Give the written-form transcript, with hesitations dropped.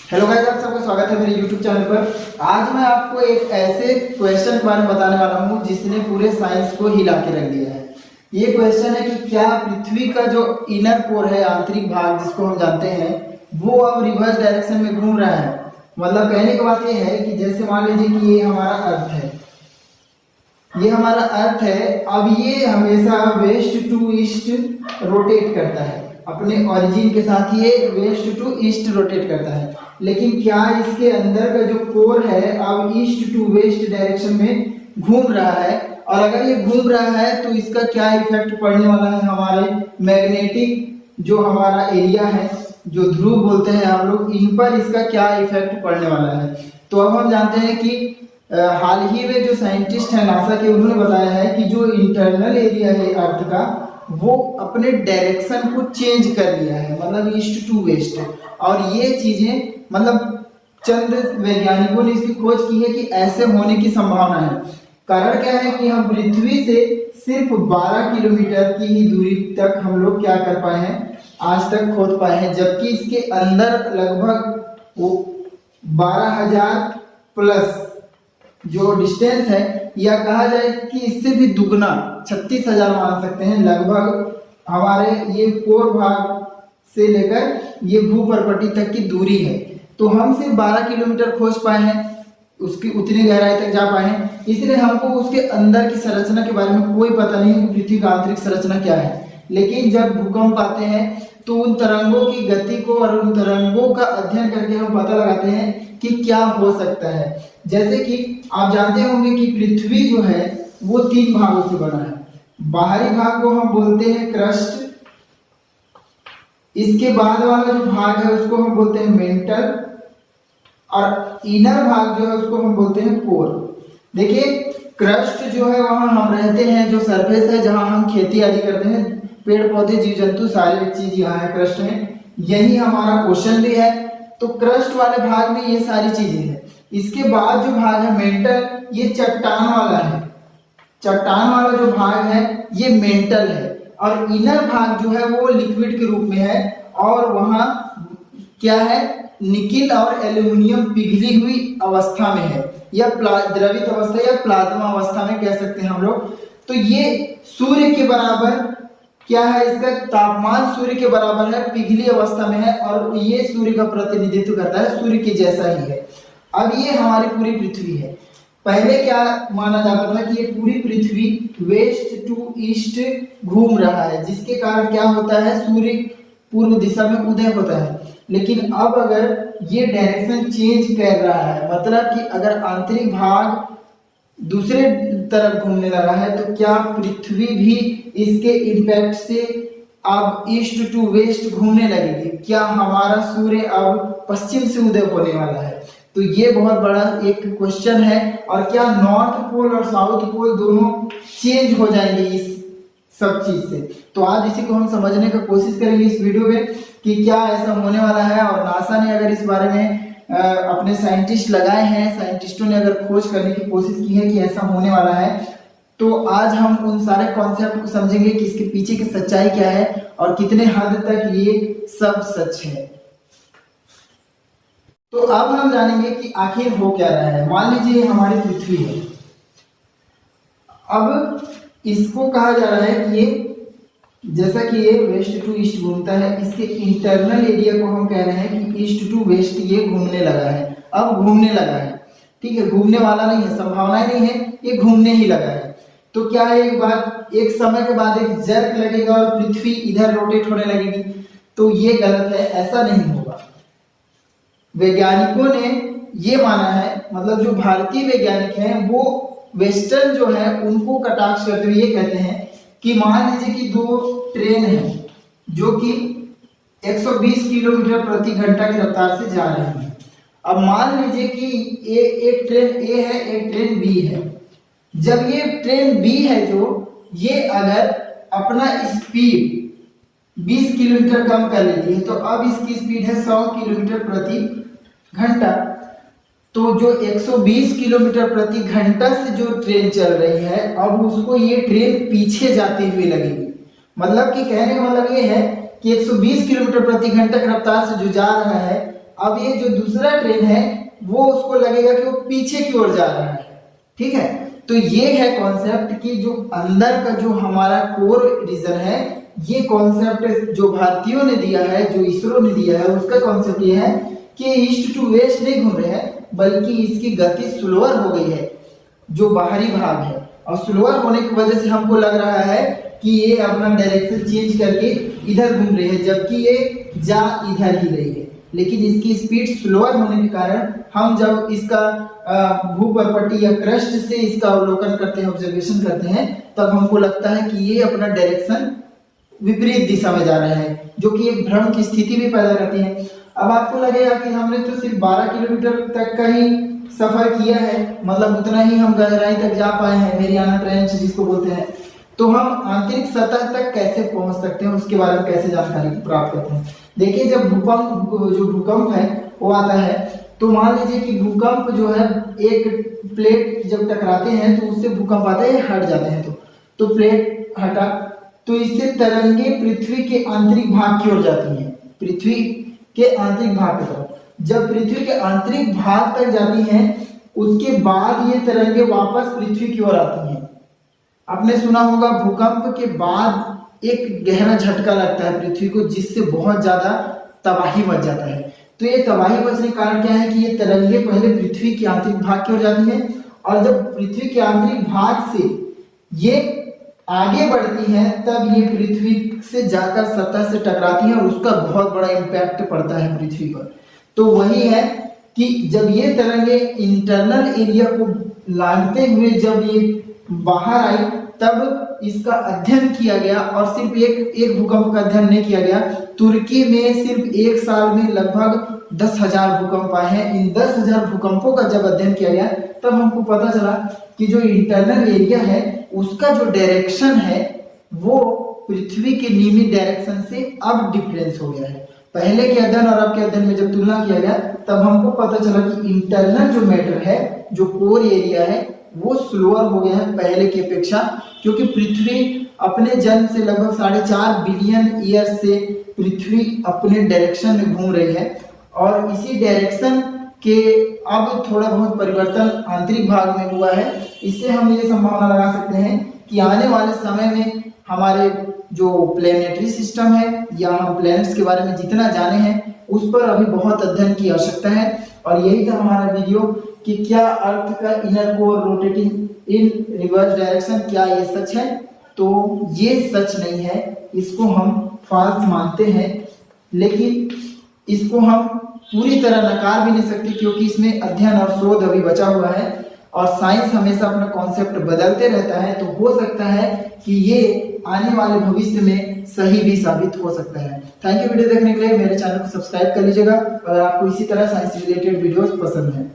Hello guys, आप सबका स्वागत है मेरे YouTube चैनल पर। आज मैं आपको एक ऐसे क्वेश्चन के बारे में बताने वाला हूँ जिसने पूरे साइंस को हिला के रख दिया है। ये क्वेश्चन है कि क्या पृथ्वी का जो इनर कोर है, आंतरिक भाग जिसको हम जानते हैं, वो अब रिवर्स डायरेक्शन में घूम रहा है। मतलब कहने की बात यह है कि जैसे मान लीजिए कि ये हमारा अर्थ है, ये हमारा अर्थ है। अब ये हमेशा वेस्ट टू ईस्ट रोटेट करता है, अपने ओरिजिन के साथ ये वेस्ट टू ईस्ट रोटेट करता है। लेकिन क्या इसके अंदर का जो कोर है अब ईस्ट टू वेस्ट डायरेक्शन में घूम रहा है? और अगर ये घूम रहा है तो इसका क्या इफेक्ट पड़ने वाला है हमारे मैग्नेटिक जो हमारा एरिया है, जो ध्रुव बोलते हैं हम लोग, इन पर इसका क्या इफेक्ट पड़ने वाला है? तो अब हम जानते हैं कि हाल ही में जो साइंटिस्ट है नासा के, उन्होंने बताया है कि जो इंटरनल एरिया है अर्थ का, वो अपने डायरेक्शन को चेंज कर लिया है, मतलब ईस्ट टू वेस्ट। और ये चीजें मतलब चंद वैज्ञानिकों ने इसकी खोज की है कि ऐसे होने की संभावना है। कारण क्या है कि हम पृथ्वी से सिर्फ 12 किलोमीटर की ही दूरी तक हम लोग क्या कर पाए हैं, आज तक खोद पाए हैं, जबकि इसके अंदर लगभग वो 12,000 प्लस जो डिस्टेंस है, या कहा जाए कि इससे भी दुगना 36,000 मान सकते हैं लगभग, हमारे ये कोर भाग से लेकर ये भूपर्पटी तक की दूरी है। तो हम सिर्फ 12 किलोमीटर खोज पाए हैं, उसकी उतनी गहराई तक जा पाए हैं, इसलिए हमको उसके अंदर की संरचना के बारे में कोई पता नहीं कि पृथ्वी का आंतरिक संरचना क्या है। लेकिन जब भूकंप आते हैं तो उन तरंगों की गति को और उन तरंगों का अध्ययन करके हम पता लगाते हैं कि क्या हो सकता है। जैसे कि आप जानते होंगे कि पृथ्वी जो है वो 3 भागों से बना है। बाहरी भाग को हम बोलते हैं क्रस्ट, इसके बाद वाला जो भाग है उसको हम बोलते हैं मेंटल, और इनर भाग जो है उसको हम बोलते हैं कोर। देखिए, क्रस्ट जो है वहां हम रहते हैं, जो सरफेस है जहां हम खेती आदि करते हैं, पेड़ पौधे जीव जंतु सारे चीज यहाँ है क्रस्ट में। यही हमारा ओशन भी है। तो क्रस्ट वाले भाग में ये सारी चीजें हैं। इसके बाद जो भाग है मेंटल, ये चट्टान वाला है। चट्टान वाला जो भाग है ये मेंटल है। और इनर भाग जो है वो लिक्विड के रूप में है, और वहां क्या है, निकिल और एल्यूमिनियम पिघली हुई अवस्था में है, या द्रवित अवस्था या प्लाज्मा अवस्था में कह सकते हैं हम लोग। तो ये सूर्य के बराबर क्या है, इसका तापमान सूर्य के बराबर है, पिघली अवस्था में है, और ये सूर्य का प्रतिनिधित्व करता है, सूर्य के जैसा ही है। अब ये हमारी पूरी पृथ्वी है। पहले क्या माना जाता था कि ये पूरी पृथ्वी वेस्ट टू ईस्ट घूम रहा है, जिसके कारण क्या होता है, सूर्य पूर्व दिशा में उदय होता है। लेकिन अब अगर ये डायरेक्शन चेंज कर रहा है, मतलब कि अगर आंतरिक भाग दूसरे तरफ घूमने लगा है, तो क्या पृथ्वी भी इसके इम्पैक्ट से अब ईस्ट टू वेस्ट घूमने लगेगी? क्या हमारा सूर्य अब पश्चिम से उदय होने वाला है? तो ये बहुत बड़ा एक क्वेश्चन है। और क्या नॉर्थ पोल और साउथ पोल दोनों चेंज हो जाएंगे इस सब चीज से? तो आज इसी को हम समझने का कोशिश करेंगे इस वीडियो में कि क्या ऐसा होने वाला है। और नासा ने अगर इस बारे में अपने साइंटिस्ट लगाए हैं, साइंटिस्टों ने अगर खोज करने की कोशिश की है कि ऐसा होने वाला है, तो आज हम उन सारे कॉन्सेप्ट को समझेंगे कि इसके पीछे की सच्चाई क्या है और कितने हद तक ये सब सच है। तो अब हम जानेंगे कि आखिर हो क्या रहा है। मान लीजिए हमारी पृथ्वी है, अब इसको कहा जा रहा है कि ये जैसा कि ये वेस्ट टू ईस्ट घूमता है, इसके इंटरनल एरिया को हम कह रहे हैं कि ईस्ट टू वेस्ट ये घूमने लगा है। अब घूमने लगा है, ठीक है, घूमने वाला नहीं है, संभावना नहीं है, ये घूमने ही लगा है। तो क्या है, एक बार एक समय के बाद एक जर्क लगेगा और पृथ्वी इधर रोटेट होने लगेगी। तो ये गलत है, ऐसा नहीं होगा। वैज्ञानिकों ने ये माना है, मतलब जो भारतीय वैज्ञानिक हैं वो वेस्टर्न जो है उनको कटाक्ष करते हुए ये कहते हैं कि मान लीजिए कि 2 ट्रेन है जो कि 120 किलोमीटर प्रति घंटा की रफ्तार से जा रही है। अब मान लीजिए कि एक ट्रेन ए है, एक ट्रेन बी है। जब ये ट्रेन बी है जो ये अगर अपना स्पीड 20 किलोमीटर कम कर लेती है, तो अब इसकी स्पीड है 100 किलोमीटर प्रति घंटा। तो जो 120 किलोमीटर प्रति घंटा से जो ट्रेन चल रही है, अब उसको ये ट्रेन पीछे जाती हुई लगेगी। मतलब कि कहने का मतलब ये है कि 120 किलोमीटर प्रति घंटा की रफ्तार से जो जा रहा है, अब ये जो दूसरा ट्रेन है वो उसको लगेगा कि वो पीछे की ओर जा रहा है। ठीक है, तो ये है कॉन्सेप्ट कि जो अंदर का जो हमारा कोर रीजन है, ये कॉन्सेप्ट जो भारतीयों ने दिया है, जो इसरो ने दिया है, उसका कॉन्सेप्ट ये है कि ईस्ट टू वेस्ट नहीं घूम रहे हैं, बल्कि इसकी गति स्लोअर हो गई है जो बाहरी भाग है, और स्लोअर होने की वजह से हमको लग रहा है कि ये अपना डायरेक्शन चेंज करके इधर घूम रही है, जबकि ये जा इधर ही रही है। लेकिन इसकी स्पीड स्लोअर होने के कारण हम जब इसका भूपर्पट्टी या क्रस्ट से इसका अवलोकन करते हैं, ऑब्जर्वेशन करते हैं, तब हमको लगता है कि ये अपना डायरेक्शन विपरीत दिशा में जा रहा है, जो कि एक भ्रम की स्थिति भी पैदा करती है। अब आपको लगेगा कि हमने तो सिर्फ 12 किलोमीटर तक का ही सफर किया है, मतलब उतना ही हम गहराई तक जा पाए हैं, मेरियाना ट्रेंच जिसको बोलते हैं, तो हम आंतरिक सतह तक कैसे पहुंच सकते हैं, उसके बारे में कैसे जानकारी प्राप्त करते हैं। देखिए, जब भूकंप है वो आता है, तो मान लीजिए कि भूकंप जो है, एक प्लेट जब टकराते हैं तो उससे भूकंप आते हैं, हट जाते हैं, तो प्लेट हटा, तो इससे तरंगे पृथ्वी के आंतरिक भाग की ओर जाती हैं, पृथ्वी के आंतरिक भाग की तरफ। जब पृथ्वी के आंतरिक भाग तक जाती हैं, उसके बाद ये तरंगे वापस पृथ्वी की ओर आती हैं। आपने सुना होगा भूकंप के बाद एक गहरा झटका लगता है पृथ्वी को, जिससे बहुत ज्यादा तबाही मच जाता है। तो ये तबाही मचने का कारण क्या है कि ये तरंगे पहले पृथ्वी के आंतरिक भाग की ओर जाती हैं, और जब पृथ्वी के आंतरिक भाग से ये आगे बढ़ती हैं, तब ये पृथ्वी से जाकर सतह से टकराती हैं, और उसका बहुत बड़ा इम्पैक्ट पड़ता है पृथ्वी पर। तो वही है कि जब ये तरंगे इंटरनल एरिया को लागते हुए जब ये बाहर आई, तब इसका अध्ययन किया गया, और सिर्फ एक भूकंप का अध्ययन नहीं किया गया। तुर्की में सिर्फ एक साल में लगभग 10,000 भूकंप आए हैं। इन 10,000 भूकंपों का जब अध्ययन किया गया, तब हमको पता चला कि जो इंटरनल एरिया है उसका जो डायरेक्शन है वो पृथ्वी के नियमित डायरेक्शन से अब डिफरेंस हो गया है। पहले के अध्ययन और अब के अध्ययन में जब तुलना किया गया, तब हमको पता चला कि इंटरनल जो मैटर है, जो कोर एरिया है, वो स्लोअर हो गया है पहले की अपेक्षा, क्योंकि पृथ्वी अपने जन्म से लगभग 4.5 बिलियन ईयर से पृथ्वी अपने डायरेक्शन में घूम रही है, और इसी डायरेक्शन के अब थोड़ा बहुत परिवर्तन आंतरिक भाग में हुआ है। इससे हम ये संभावना लगा सकते हैं कि आने वाले समय में हमारे जो प्लेनेटरी सिस्टम है, या हम प्लैनेट्स के बारे में जितना जाने हैं, उस पर अभी बहुत अध्ययन की आवश्यकता है। और यही था हमारा वीडियो कि क्या अर्थ का inner core rotating in reverse direction, क्या ये सच है? तो ये सच नहीं है, इसको हम फॉल्स मानते हैं, लेकिन इसको हम पूरी तरह नकार भी नहीं सकते, क्योंकि इसमें अध्ययन और शोध अभी बचा हुआ है, और साइंस हमेशा अपना कॉन्सेप्ट बदलते रहता है। तो हो सकता है कि ये आने वाले भविष्य में सही भी साबित हो सकता है। थैंक यू वीडियो देखने के लिए। मेरे चैनल को सब्सक्राइब कर लीजिएगा अगर आपको इसी तरह साइंस रिलेटेड वीडियोस पसंद है।